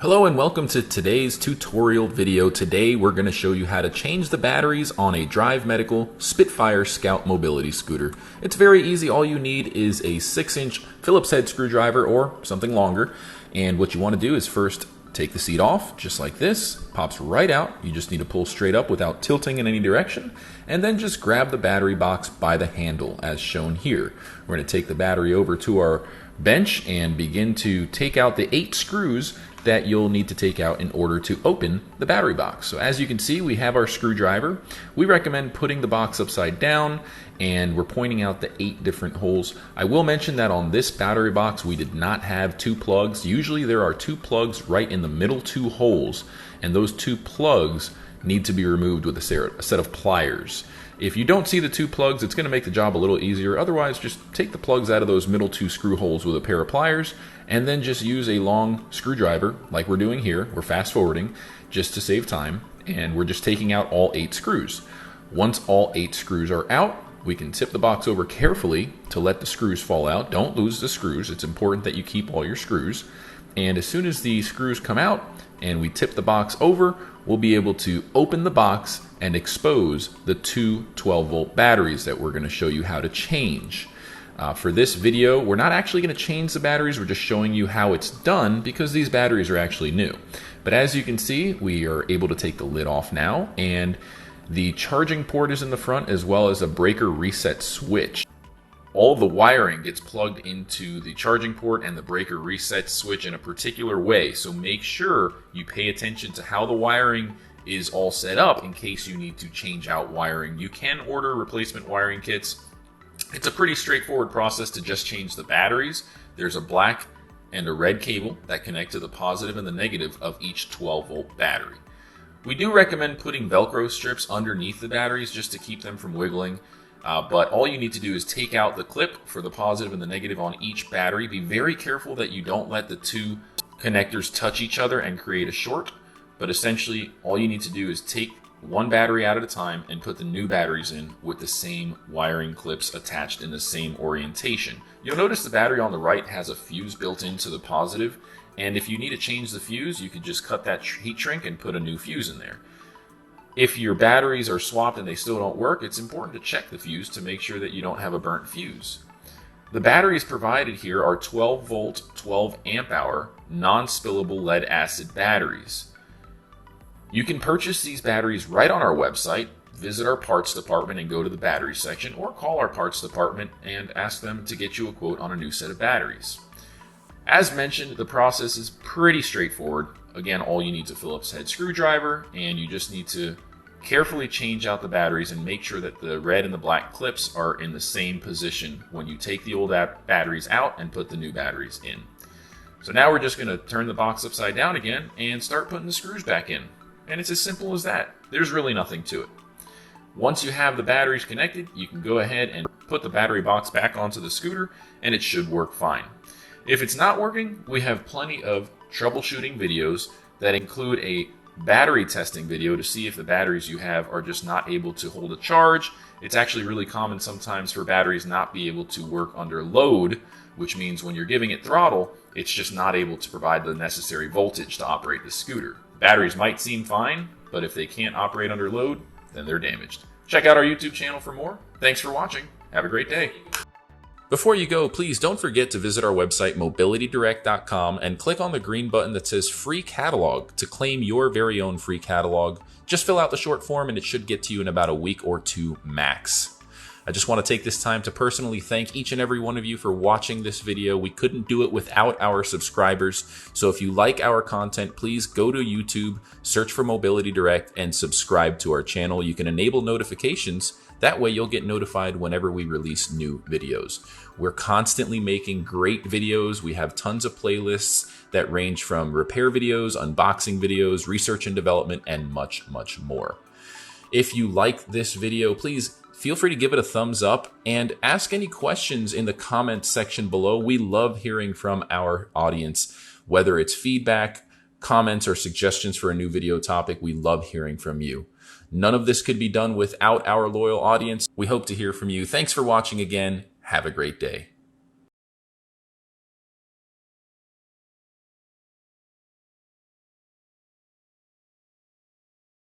Hello and welcome to today's tutorial video. Today we're going to show you how to change the batteries on a Drive Medical Spitfire Scout mobility scooter. It's very easy. All you need is a 6-inch Phillips head screwdriver or something longer. And what you want to do is first take the seat off, just like this. Pops right out. You just need to pull straight up without tilting in any direction. And then just grab the battery box by the handle as shown here. We're going to take the battery over to our bench and begin to take out the 8 screws that you'll need to take out in order to open the battery box. So as you can see, we have our screwdriver. We recommend putting the box upside down, and we're pointing out the 8 different holes. I will mention that on this battery box, we did not have 2 plugs. Usually there are 2 plugs right in the middle 2 holes, and those 2 plugs need to be removed with a set of pliers. If you don't see the 2 plugs, it's going to make the job a little easier. Otherwise, just take the plugs out of those middle 2 screw holes with a pair of pliers, and then just use a long screwdriver like we're doing here. We're fast forwarding just to save time, and we're just taking out all 8 screws. Once all 8 screws are out, we can tip the box over carefully to let the screws fall out. Don't lose the screws. It's important that you keep all your screws. And as soon as the screws come out and we tip the box over, we'll be able to open the box and expose the 2 12-volt batteries that we're going to show you how to change. For this video, we're not actually going to change the batteries. We're just showing you how it's done because these batteries are actually new. But as you can see, we are able to take the lid off now, and the charging port is in the front as well as a breaker reset switch. All the wiring gets plugged into the charging port and the breaker reset switch in a particular way, so make sure you pay attention to how the wiring is all set up in case you need to change out wiring. You can order replacement wiring kits. It's a pretty straightforward process to just change the batteries. There's a black and a red cable that connect to the positive and the negative of each 12-volt battery. We do recommend putting Velcro strips underneath the batteries just to keep them from wiggling. But all you need to do is take out the clip for the positive and the negative on each battery. Be very careful that you don't let the 2 connectors touch each other and create a short. But essentially, all you need to do is take one battery out at a time and put the new batteries in with the same wiring clips attached in the same orientation. You'll notice the battery on the right has a fuse built into the positive. And if you need to change the fuse, you can just cut that heat shrink and put a new fuse in there. If your batteries are swapped and they still don't work, it's important to check the fuse to make sure that you don't have a burnt fuse. The batteries provided here are 12-volt, 12-amp-hour, non-spillable lead acid batteries. You can purchase these batteries right on our website, visit our parts department and go to the battery section, or call our parts department and ask them to get you a quote on a new set of batteries. As mentioned, the process is pretty straightforward. Again, all you need is a Phillips head screwdriver, and you just need to carefully change out the batteries and make sure that the red and the black clips are in the same position when you take the old batteries out and put the new batteries in. So now we're just going to turn the box upside down again and start putting the screws back in. And it's as simple as that. There's really nothing to it. Once you have the batteries connected, you can go ahead and put the battery box back onto the scooter, and it should work fine. If it's not working, we have plenty of troubleshooting videos that include a battery testing video to see if the batteries you have are just not able to hold a charge. It's actually really common sometimes for batteries not be able to work under load, which means when you're giving it throttle, it's just not able to provide the necessary voltage to operate the scooter. Batteries might seem fine, but if they can't operate under load, then they're damaged. Check out our YouTube channel for more. Thanks for watching. Have a great day. Before you go, please don't forget to visit our website, mobilitydirect.com, and click on the green button that says Free Catalog to claim your very own free catalog. Just fill out the short form and it should get to you in about a week or 2 max. I just want to take this time to personally thank each and every one of you for watching this video. We couldn't do it without our subscribers. So if you like our content, please go to YouTube, search for Mobility Direct, and subscribe to our channel. You can enable notifications. That way you'll get notified whenever we release new videos. We're constantly making great videos. We have tons of playlists that range from repair videos, unboxing videos, research and development, and much, much more. If you like this video, please feel free to give it a thumbs up and ask any questions in the comments section below. We love hearing from our audience, whether it's feedback, comments, or suggestions for a new video topic. We love hearing from you. None of this could be done without our loyal audience. We hope to hear from you. Thanks for watching again. Have a great day.